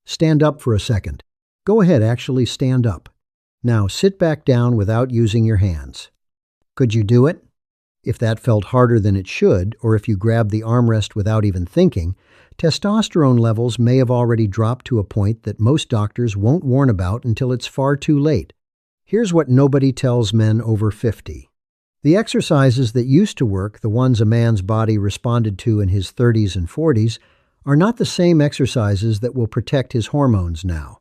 Stand up for a second. Go ahead, actually stand up. Now sit back down without using your hands. Could you do it? If that felt harder than it should, or if you grabbed the armrest without even thinking, testosterone levels may have already dropped to a point that most doctors won't warn about until it's far too late. Here's what nobody tells men over 50. The exercises that used to work, the ones a man's body responded to in his 30s and 40s, are not the same exercises that will protect his hormones now.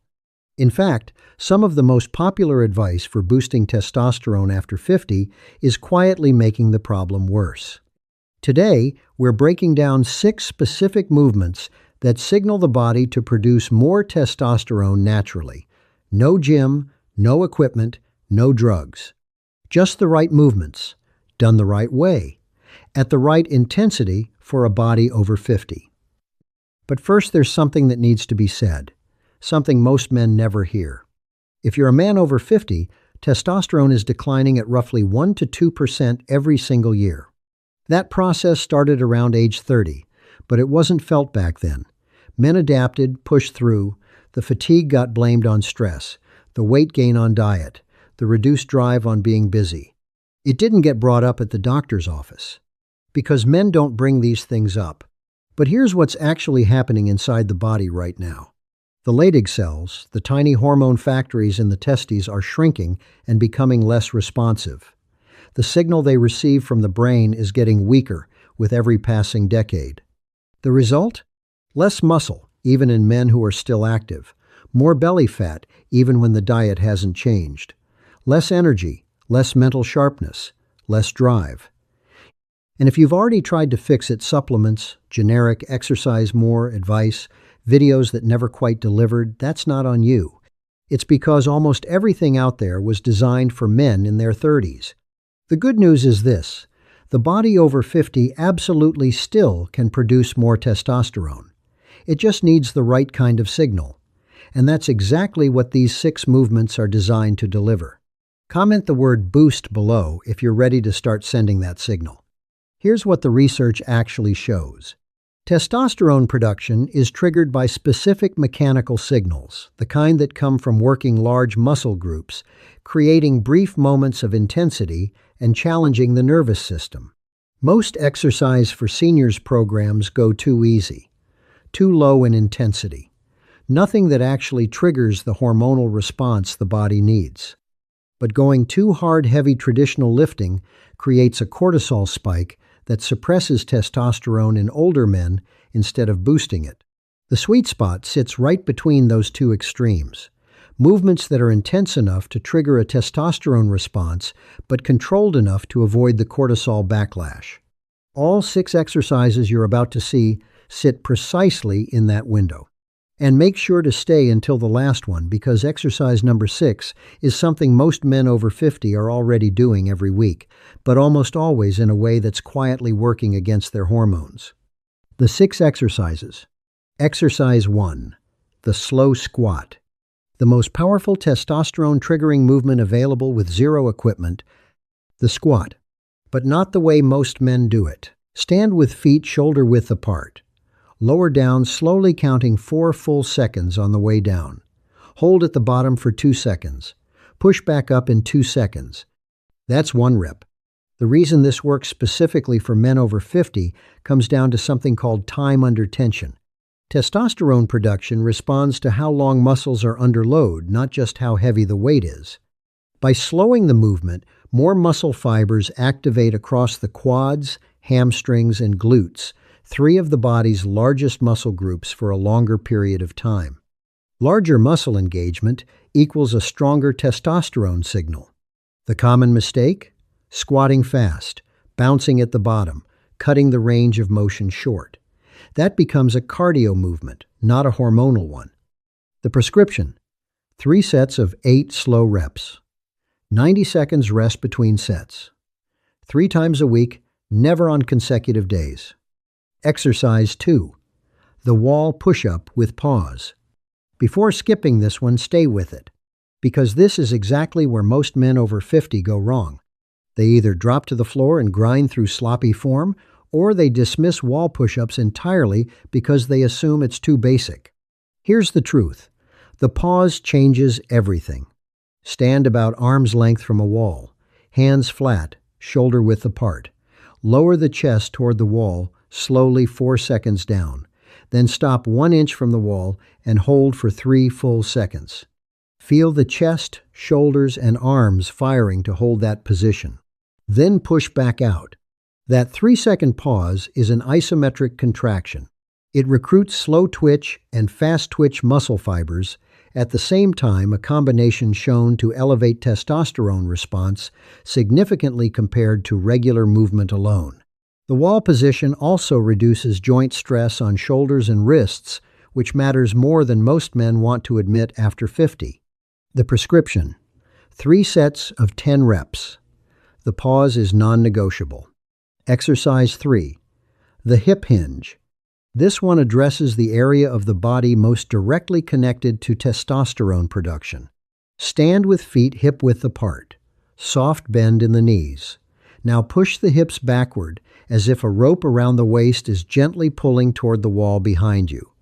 In fact, some of the most popular advice for boosting testosterone after 50 is quietly making the problem worse. Today, we're breaking down 6 specific movements that signal the body to produce more testosterone naturally. No gym, no equipment, no drugs. Just the right movements, done the right way, at the right intensity for a body over 50. But first, there's something that needs to be said. Something most men never hear. If you're a man over 50, testosterone is declining at roughly 1 to 2% every single year. That process started around age 30, but it wasn't felt back then. Men adapted, pushed through, the fatigue got blamed on stress, the weight gain on diet, the reduced drive on being busy. It didn't get brought up at the doctor's office, because men don't bring these things up. But here's what's actually happening inside the body right now. The Leydig cells, the tiny hormone factories in the testes, are shrinking and becoming less responsive. The signal they receive from the brain is getting weaker with every passing decade. The result? Less muscle, even in men who are still active. More belly fat, even when the diet hasn't changed. Less energy, less mental sharpness, less drive. And if you've already tried to fix it, supplements, generic exercise more advice, videos that never quite delivered, that's not on you. It's because almost everything out there was designed for men in their 30s. The good news is this: the body over 50 absolutely still can produce more testosterone. It just needs the right kind of signal. And that's exactly what these 6 movements are designed to deliver. Comment the word boost below if you're ready to start sending that signal. Here's what the research actually shows. Testosterone production is triggered by specific mechanical signals, the kind that come from working large muscle groups, creating brief moments of intensity and challenging the nervous system. Most exercise for seniors programs go too easy, too low in intensity. Nothing that actually triggers the hormonal response the body needs. But going too hard, heavy traditional lifting creates a cortisol spike that suppresses testosterone in older men instead of boosting it. The sweet spot sits right between those two extremes. Movements that are intense enough to trigger a testosterone response, but controlled enough to avoid the cortisol backlash. All 6 exercises you're about to see sit precisely in that window. And make sure to stay until the last one, because exercise number 6 is something most men over 50 are already doing every week, but almost always in a way that's quietly working against their hormones. The 6 exercises. Exercise 1. The slow squat. The most powerful testosterone-triggering movement available with zero equipment. The squat. But not the way most men do it. Stand with feet shoulder-width apart. Lower down, slowly counting 4 full seconds on the way down. Hold at the bottom for 2 seconds. Push back up in 2 seconds. That's 1 rep. The reason this works specifically for men over 50 comes down to something called time under tension. Testosterone production responds to how long muscles are under load, not just how heavy the weight is. By slowing the movement, more muscle fibers activate across the quads, hamstrings, and glutes, 3 of the body's largest muscle groups, for a longer period of time. Larger muscle engagement equals a stronger testosterone signal. The common mistake? Squatting fast, bouncing at the bottom, cutting the range of motion short. That becomes a cardio movement, not a hormonal one. The prescription: 3 sets of 8 slow reps. 90 seconds rest between sets. 3 times a week, never on consecutive days. Exercise 2. The wall push-up with pause. Before skipping this one, stay with it, because this is exactly where most men over 50 go wrong. They either drop to the floor and grind through sloppy form, or they dismiss wall push-ups entirely because they assume it's too basic. Here's the truth. The pause changes everything. Stand about arm's length from a wall, hands flat, shoulder width apart. Lower the chest toward the wall, slowly 4 seconds down. Then stop 1 inch from the wall and hold for 3 full seconds. Feel the chest, shoulders, and arms firing to hold that position. Then push back out. That 3-second pause is an isometric contraction. It recruits slow twitch and fast twitch muscle fibers, at the same time a combination shown to elevate testosterone response significantly compared to regular movement alone. The wall position also reduces joint stress on shoulders and wrists, which matters more than most men want to admit after 50. The prescription: 3 sets of 10 reps. The pause is non-negotiable. Exercise 3. The hip hinge. This one addresses the area of the body most directly connected to testosterone production. Stand with feet hip-width apart. Soft bend in the knees. Now push the hips backward as if a rope around the waist is gently pulling toward the wall behind you.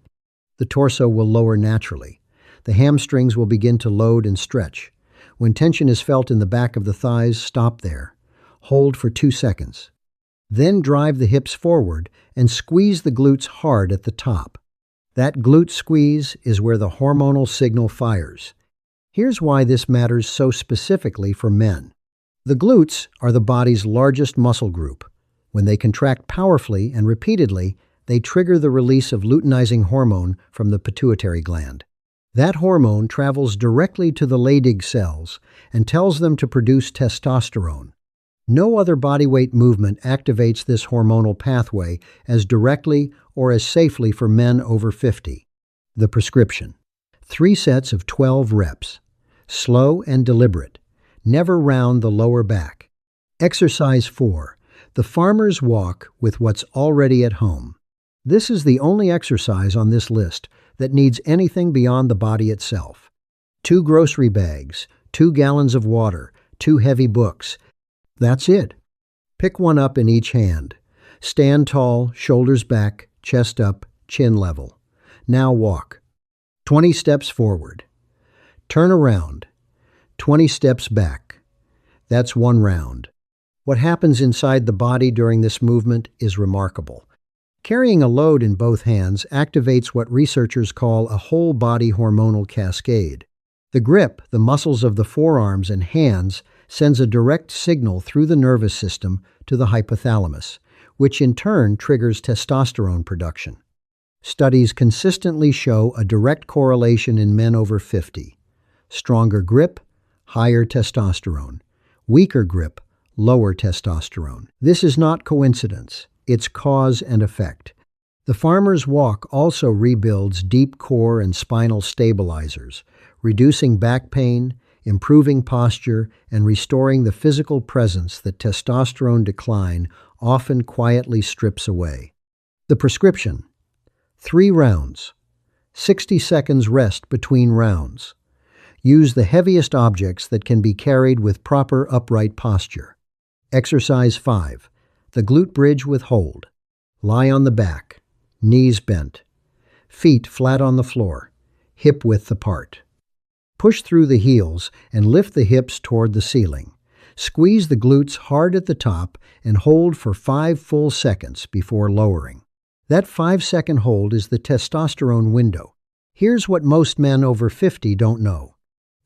The torso will lower naturally. The hamstrings will begin to load and stretch. When tension is felt in the back of the thighs, stop there. Hold for 2 seconds. Then drive the hips forward and squeeze the glutes hard at the top. That glute squeeze is where the hormonal signal fires. Here's why this matters so specifically for men. The glutes are the body's largest muscle group. When they contract powerfully and repeatedly, they trigger the release of luteinizing hormone from the pituitary gland. That hormone travels directly to the Leydig cells and tells them to produce testosterone. No other bodyweight movement activates this hormonal pathway as directly or as safely for men over 50. The prescription: 3 sets of 12 reps. Slow and deliberate. Never round the lower back. Exercise 4. The farmer's walk with what's already at home. This is the only exercise on this list that needs anything beyond the body itself. 2 grocery bags, 2 gallons of water, 2 heavy books. That's it. Pick one up in each hand. Stand tall, shoulders back, chest up, chin level. Now walk. 20 steps forward. Turn around. 20 steps back. That's 1 round. What happens inside the body during this movement is remarkable. Carrying a load in both hands activates what researchers call a whole-body hormonal cascade. The grip, the muscles of the forearms and hands, sends a direct signal through the nervous system to the hypothalamus, which in turn triggers testosterone production. Studies consistently show a direct correlation in men over 50. Stronger grip, higher testosterone. Weaker grip, lower testosterone. This is not coincidence. It's cause and effect. The farmer's walk also rebuilds deep core and spinal stabilizers, reducing back pain, improving posture, and restoring the physical presence that testosterone decline often quietly strips away. The prescription: 3 rounds. 60 seconds rest between rounds. Use the heaviest objects that can be carried with proper upright posture. Exercise 5. The glute bridge with hold. Lie on the back, knees bent, feet flat on the floor, hip width apart. Push through the heels and lift the hips toward the ceiling. Squeeze the glutes hard at the top and hold for 5 full seconds before lowering. That 5-second hold is the testosterone window. Here's what most men over 50 don't know.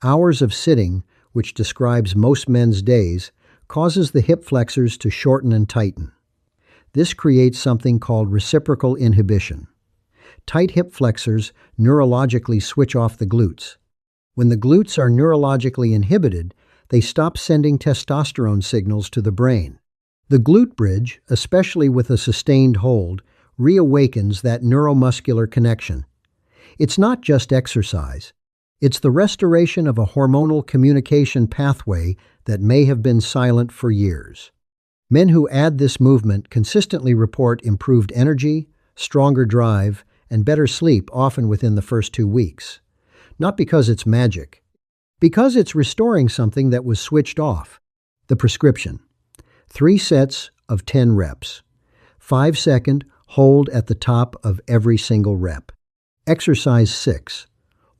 Hours of sitting, which describes most men's days, causes the hip flexors to shorten and tighten. This creates something called reciprocal inhibition. Tight hip flexors neurologically switch off the glutes. When the glutes are neurologically inhibited, they stop sending testosterone signals to the brain. The glute bridge, especially with a sustained hold, reawakens that neuromuscular connection. It's not just exercise. It's the restoration of a hormonal communication pathway that may have been silent for years. Men who add this movement consistently report improved energy, stronger drive, and better sleep often within the first 2 weeks. Not because it's magic, because it's restoring something that was switched off. The prescription: 3 sets of 10 reps. 5-second hold at the top of every single rep. Exercise 6.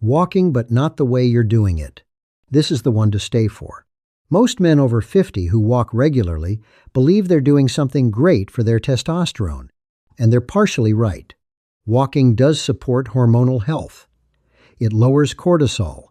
Walking but not the way you're doing it. This is the one to stay for. Most men over 50 who walk regularly believe they're doing something great for their testosterone, and they're partially right. Walking does support hormonal health. It lowers cortisol.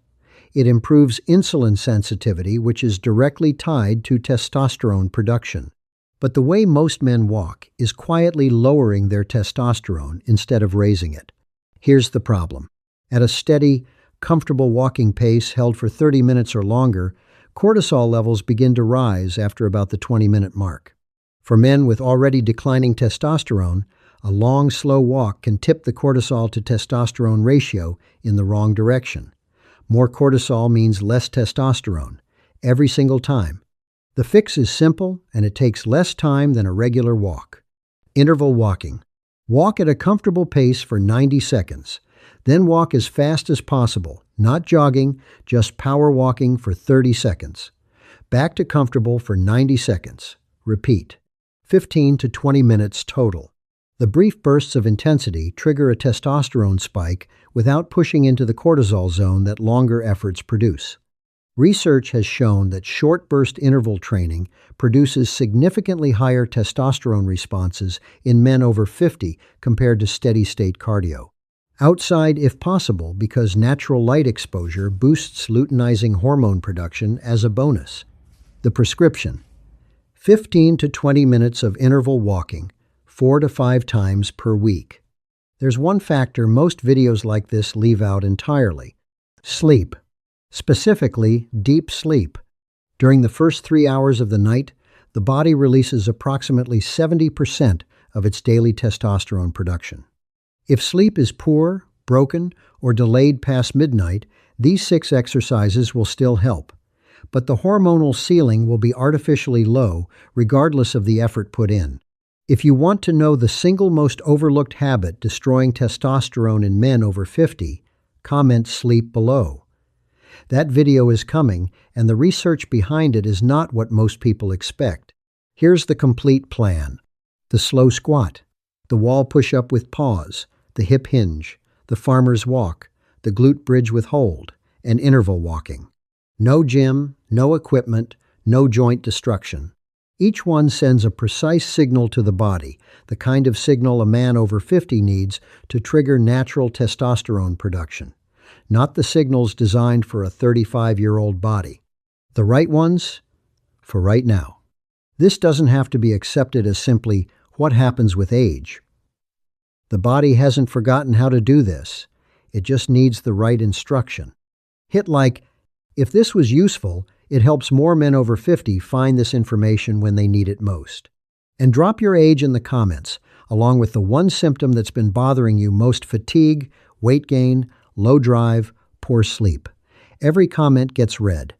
It improves insulin sensitivity, which is directly tied to testosterone production. But the way most men walk is quietly lowering their testosterone instead of raising it. Here's the problem. At a steady, comfortable walking pace held for 30 minutes or longer, cortisol levels begin to rise after about the 20-minute mark. For men with already declining testosterone, a long, slow walk can tip the cortisol to testosterone ratio in the wrong direction. More cortisol means less testosterone, every single time. The fix is simple, and it takes less time than a regular walk. Interval walking. Walk at a comfortable pace for 90 seconds. Then walk as fast as possible, not jogging, just power walking for 30 seconds. Back to comfortable for 90 seconds. Repeat. 15 to 20 minutes total. The brief bursts of intensity trigger a testosterone spike without pushing into the cortisol zone that longer efforts produce. Research has shown that short-burst interval training produces significantly higher testosterone responses in men over 50 compared to steady-state cardio. Outside if possible, because natural light exposure boosts luteinizing hormone production as a bonus. The prescription: 15 to 20 minutes of interval walking, 4 to 5 times per week. There's one factor most videos like this leave out entirely: sleep. Specifically, deep sleep. During the first 3 hours of the night, the body releases approximately 70% of its daily testosterone production. If sleep is poor, broken, or delayed past midnight, these 6 exercises will still help. But the hormonal ceiling will be artificially low, regardless of the effort put in. If you want to know the single most overlooked habit destroying testosterone in men over 50, comment sleep below. That video is coming, and the research behind it is not what most people expect. Here's the complete plan: the slow squat, the wall push-up with pause, the hip hinge, the farmer's walk, the glute bridge with hold, and interval walking. No gym, no equipment, no joint destruction. Each one sends a precise signal to the body, the kind of signal a man over 50 needs to trigger natural testosterone production. Not the signals designed for a 35-year-old body. The right ones for right now. This doesn't have to be accepted as simply what happens with age. The body hasn't forgotten how to do this. It just needs the right instruction. Hit like if this was useful. It helps more men over 50 find this information when they need it most. And drop your age in the comments, along with the one symptom that's been bothering you most: fatigue, weight gain, low drive, poor sleep. Every comment gets read.